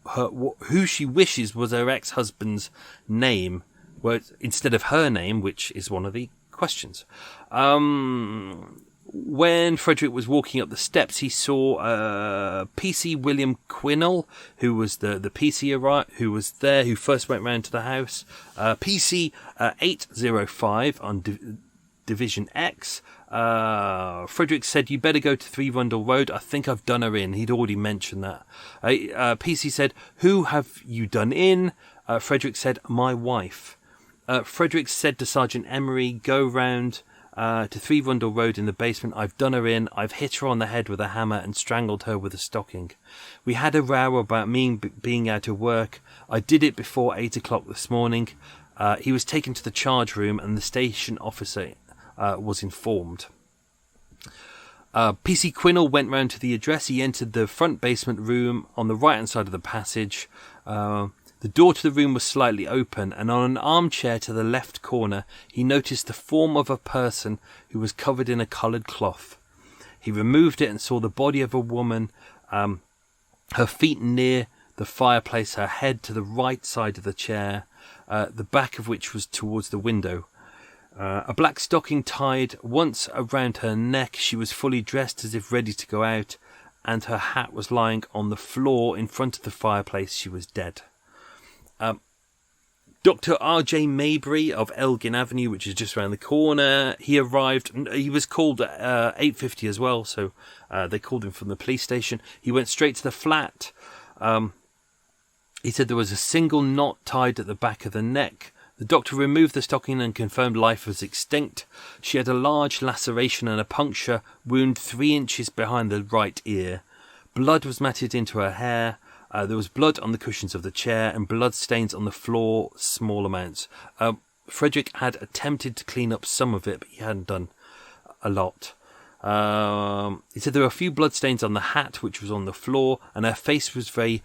who she wishes was her ex-husband's name, instead of her name, which is one of the questions. When Frederick was walking up the steps, he saw PC William Quinnell, who was the PC who was there, who first went round to the house. PC 805 on Division X. Frederick said, "You better go to 3 Rundell Road. I think I've done her in." He'd already mentioned that. PC said, "Who have you done in?" Frederick said, "My wife." Frederick said to Sergeant Emery, "Go round to 3 Rundell Road in the basement. I've done her in. I've hit her on the head with a hammer and strangled her with a stocking. We had a row about me being out of work. I did it before 8 o'clock this morning. He was taken to the charge room and the station officer was informed. PC Quinnell went round to the address. He entered the front basement room on the right-hand side of the passage. The door to the room was slightly open, and on an armchair to the left corner, he noticed the form of a person who was covered in a coloured cloth. He removed it and saw the body of a woman, her feet near the fireplace, her head to the right side of the chair, the back of which was towards the window. A black stocking tied once around her neck. She was fully dressed as if ready to go out, and her hat was lying on the floor in front of the fireplace. She was dead. Dr. R.J. Maybury of Elgin Avenue, which is just around the corner, he arrived. He was called at 8:50 as well, so they called him from the police station. He went straight to the flat. He said there was a single knot tied at the back of the neck. The doctor removed the stocking and confirmed life was extinct. She had a large laceration and a puncture wound 3 inches behind the right ear. Blood was matted into her hair. There was blood on the cushions of the chair and blood stains on the floor, small amounts. Frederick had attempted to clean up some of it, but he hadn't done a lot. He said there were a few blood stains on the hat, which was on the floor, and her face was very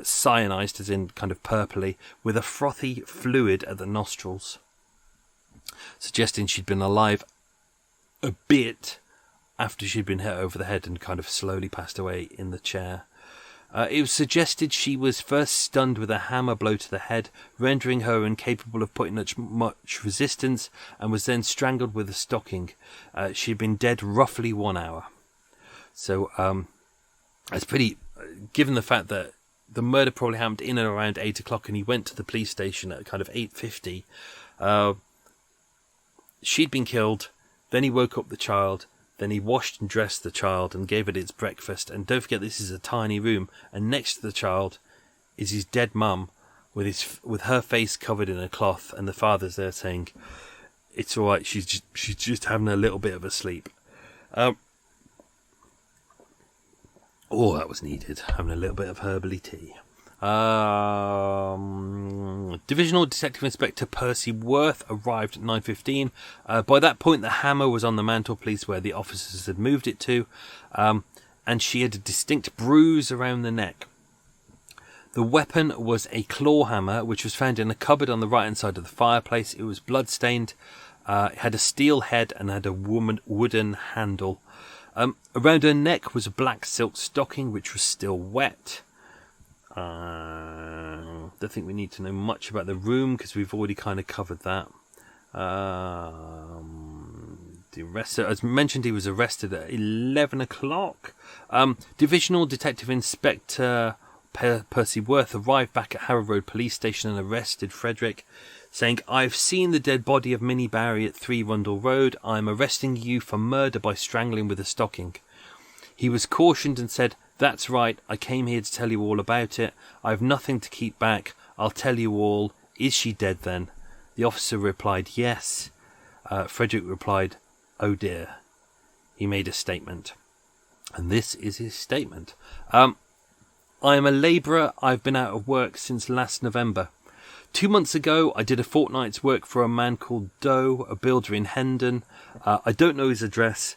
cyanized, as in kind of purpley, with a frothy fluid at the nostrils, suggesting she'd been alive a bit after she'd been hit over the head and kind of slowly passed away in the chair. It was suggested she was first stunned with a hammer blow to the head, rendering her incapable of putting much resistance, and was then strangled with a stocking. She had been dead roughly 1 hour. So it's pretty, given the fact that the murder probably happened in and around 8 o'clock, and he went to the police station at kind of 8:50. She'd been killed, then he woke up the child. Then he washed and dressed the child and gave it its breakfast. And don't forget, this is a tiny room. And next to the child is his dead mum with her face covered in a cloth. And the father's there saying, "It's all right. She's just having a little bit of a sleep." Oh, that was needed. Having a little bit of herbally tea. Divisional Detective Inspector Percy Worth arrived at 9:15. By that point, the hammer was on the mantelpiece where the officers had moved it to, and she had a distinct bruise around the neck. The weapon was a claw hammer, which was found in a cupboard on the right-hand side of the fireplace. It was blood-stained. It had a steel head and had a wooden handle. Around her neck was a black silk stocking, which was still wet. Don't think we need to know much about the room because we've already kind of covered that. The arrest, as mentioned, he was arrested at 11 o'clock. Divisional Detective Inspector Percy Worth arrived back at Harrow Road Police Station and arrested Frederick, saying, "I've seen the dead body of Minnie Barry at 3 Rundell Road. I'm arresting you for murder by strangling with a stocking." He was cautioned and said, "That's right, I came here to tell you all about it. I've nothing to keep back. I'll tell you all. Is she dead then?" The officer replied, "Yes." Frederick replied, "Oh dear." He made a statement. And this is his statement. "I am a labourer. I've been out of work since last November. 2 months ago, I did a fortnight's work for a man called Doe, a builder in Hendon. I don't know his address.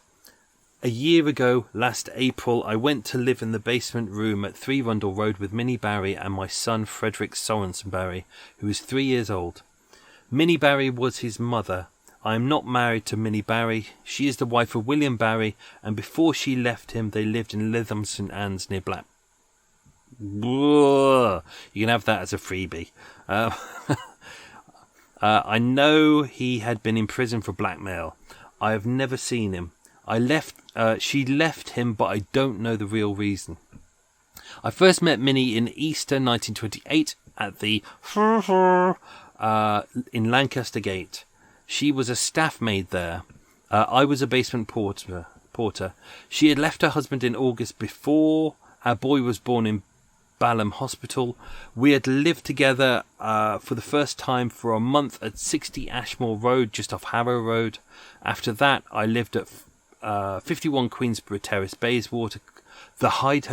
A year ago, last April, I went to live in the basement room at 3 Rundell Road with Minnie Barry and my son Frederick Sorensen Barry, who is 3 years old. Minnie Barry was his mother. I am not married to Minnie Barry. She is the wife of William Barry, and before she left him, they lived in Lytham St Anne's near Black. You can have that as a freebie. I know he had been in prison for blackmail. I have never seen him. She left him, but I don't know the real reason. I first met Minnie in Easter 1928 at the in Lancaster Gate. She was a staff maid there. I was a basement porter. She had left her husband in August before. Our boy was born in Balham Hospital. We had lived together for the first time for a month at 60 Ashmore Road, just off Harrow Road. After that, I lived at 51 Queensborough Terrace, Bayswater, the Hyde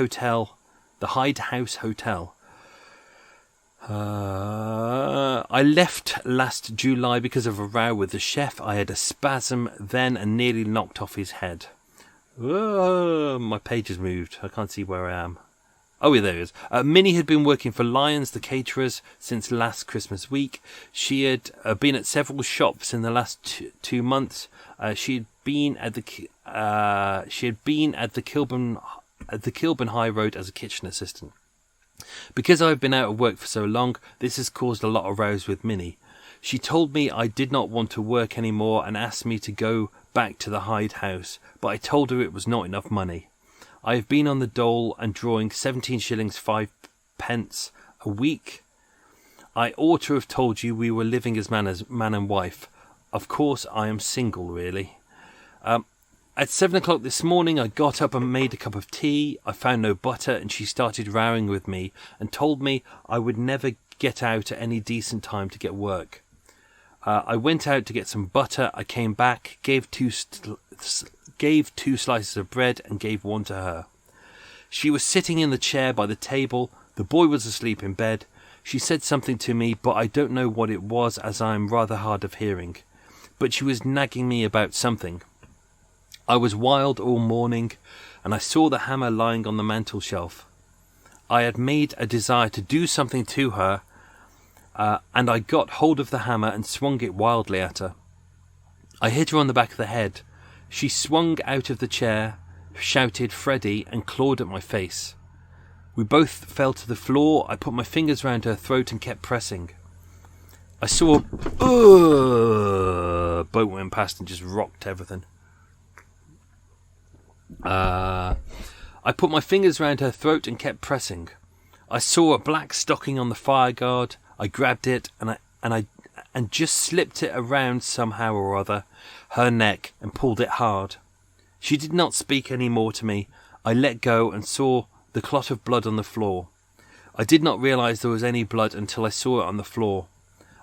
House Hotel. I left last July because of a row with the chef. I had a spasm then and nearly knocked off his head. Oh, my page has moved. I can't see where I am. Oh, yeah, there it is. Minnie had been working for Lyons, the caterers, since last Christmas week. She had been at several shops in the last 2 months. She had been at the Kilburn High Road as a kitchen assistant. Because I've been out of work for so long, this has caused a lot of rows with Minnie. She told me I did not want to work anymore and asked me to go back to the Hyde House, but I told her it was not enough money. I have been on the dole and drawing 17 shillings 5 pence a week. I ought to have told you we were living as man and wife. Of course, I am single, really. At 7 o'clock this morning, I got up and made a cup of tea. I found no butter, and she started rowing with me and told me I would never get out at any decent time to get work. I went out to get some butter. I came back, gave two slices of bread and gave one to her. She was sitting in the chair by the table. The boy was asleep in bed. She said something to me, but I don't know what it was, as I am rather hard of hearing. But she was nagging me about something. I was wild all morning, and I saw the hammer lying on the mantel shelf. I had made a desire to do something to her, and I got hold of the hammer and swung it wildly at her. I hit her on the back of the head. She swung out of the chair, shouted "Freddie," and clawed at my face. We both fell to the floor. I put my fingers round her throat and kept pressing. I saw a boat went past and just rocked everything. I put my fingers round her throat and kept pressing. I saw a black stocking on the fireguard. I grabbed it and just slipped it around somehow or other her neck and pulled it hard. She did not speak any more to me. I let go and saw the clot of blood on the floor. I did not realise there was any blood until I saw it on the floor.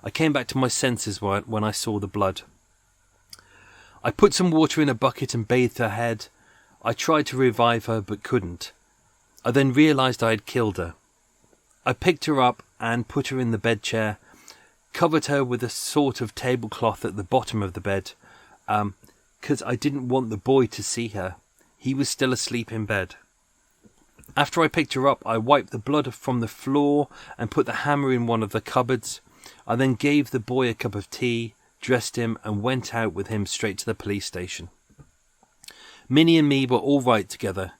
I came back to my senses when I saw the blood. I put some water in a bucket and bathed her head. I tried to revive her but couldn't. I then realised I had killed her. I picked her up and put her in the bed chair, covered her with a sort of tablecloth at the bottom of the bed, 'cause I didn't want the boy to see her. He was still asleep in bed. After I picked her up, I wiped the blood from the floor and put the hammer in one of the cupboards. I then gave the boy a cup of tea, dressed him, and went out with him straight to the police station. Minnie and me were all right together.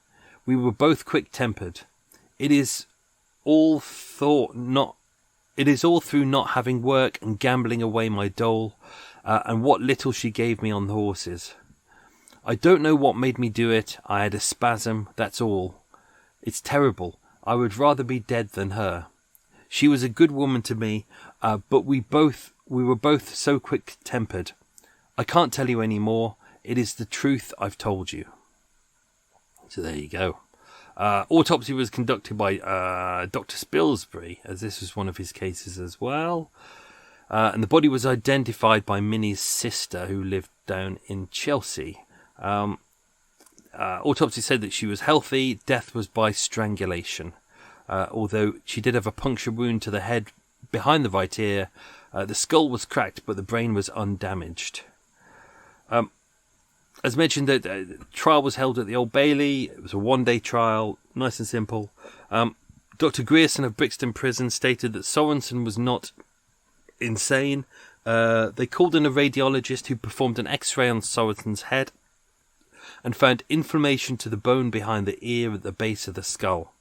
We were both quick-tempered. It is all through not having work and gambling away my dole, and what little she gave me on the horses. I don't know what made me do it. I had a spasm, that's all. It's terrible. I would rather be dead than her. She was a good woman to me, but we were both so quick-tempered. I can't tell you any more. It is the truth I've told you. So there you go. Autopsy was conducted by Dr. Spilsbury, as this was one of his cases as well. And the body was identified by Minnie's sister, who lived down in Chelsea. Autopsy said that she was healthy. Death was by strangulation. Although she did have a puncture wound to the head behind the right ear. The skull was cracked, but the brain was undamaged. As mentioned, the trial was held at the Old Bailey. It was a one-day trial, nice and simple. Dr. Grierson of Brixton Prison stated that Sorensen was not insane. They called in a radiologist who performed an X-ray on Sorensen's head and found inflammation to the bone behind the ear at the base of the skull.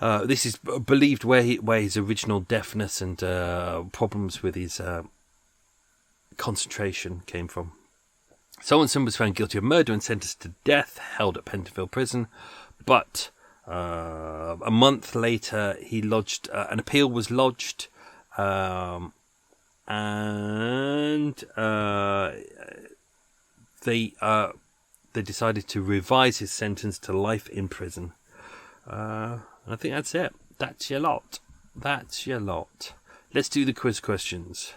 This is believed where his original deafness and problems with his concentration came from. Sorensen was found guilty of murder and sentenced to death, held at Pentonville Prison, but a month later he lodged an appeal was lodged, and they decided to revise his sentence to life in prison. And I think that's it. That's your lot. Let's do the quiz questions.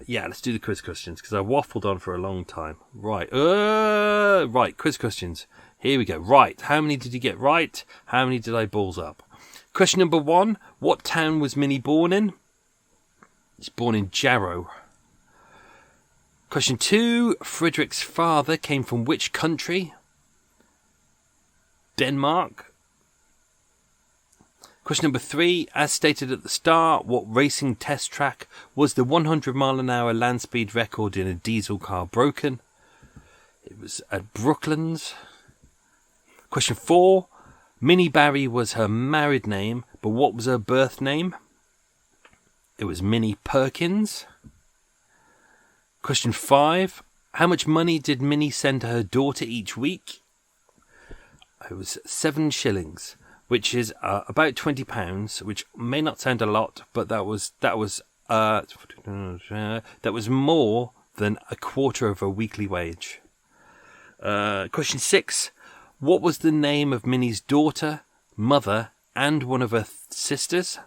Let's do the quiz questions because I waffled on for a long time. Right, quiz questions. Here we go. Right, how many did you get right? How many did I balls up? Question number 1. What town was Minnie born in? She's born in Jarrow. Question 2. Frederick's father came from which country? Denmark. Question number 3. As stated at the start, what racing test track was the 100 mile an hour land speed record in a diesel car broken? It was at Brooklands. Question 4. Minnie Barry was her married name, but what was her birth name? It was Minnie Perkins. Question 5. How much money did Minnie send to her daughter each week? It was 7 shillings, which is about £20, which may not sound a lot, but that was more than a quarter of a weekly wage. Question 6. What was the name of Minnie's daughter, mother, and one of her sisters?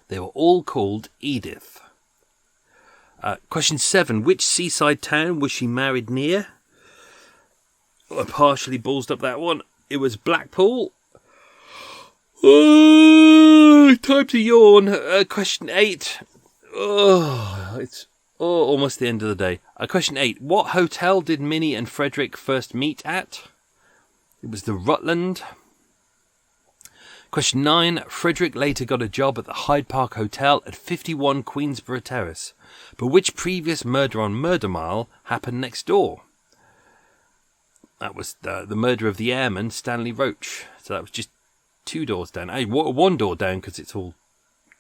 They were all called Edith. Question 7. Which seaside town was she married near? I partially ballsed up that one. It was Blackpool. Oh, time to yawn. Question 8. It's almost the end of the day. Question 8. What hotel did Minnie and Frederick first meet at? It was the Rutland. Question 9. Frederick later got a job at the Hyde Park Hotel at 51 Queensborough Terrace. But which previous murder on Murder Mile happened next door? That was the murder of the airman, Stanley Roach. So that was just 2 doors down. 1 door down because it's all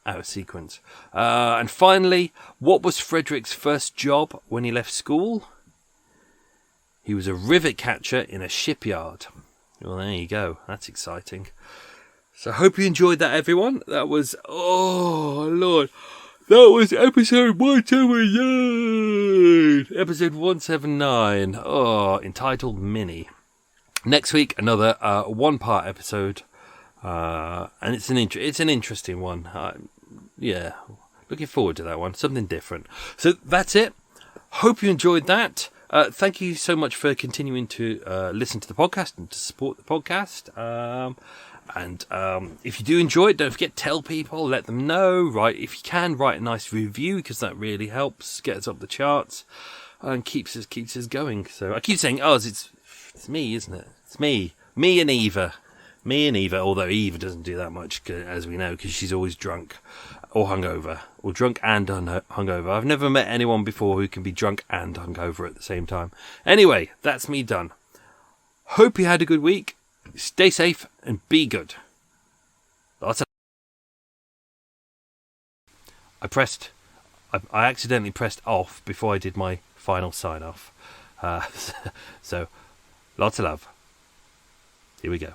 out of sequence. And finally, what was Frederick's first job when he left school? He was a rivet catcher in a shipyard. Well, there you go. That's exciting. So I hope you enjoyed that, everyone. That was, oh, Lord. That was episode 179. Episode 179. Oh, entitled Minnie. Next week, another 1-part episode. And it's an interesting one. Looking forward to that one. Something different. So that's it. Hope you enjoyed that. Thank you so much for continuing to listen to the podcast and to support the podcast. And if you do enjoy it, don't forget, tell people, let them know. Right, if you can, write a nice review because that really helps get us up the charts and keeps us going. So I keep saying, it's me, isn't it? It's me and Eva. Although Eva doesn't do that much, as we know, because she's always drunk or hungover, or drunk and hungover. I've never met anyone before who can be drunk and hungover at the same time. Anyway, that's me done. Hope you had a good week. Stay safe and be good. I accidentally pressed off before I did my final sign off. So, lots of love. Here we go.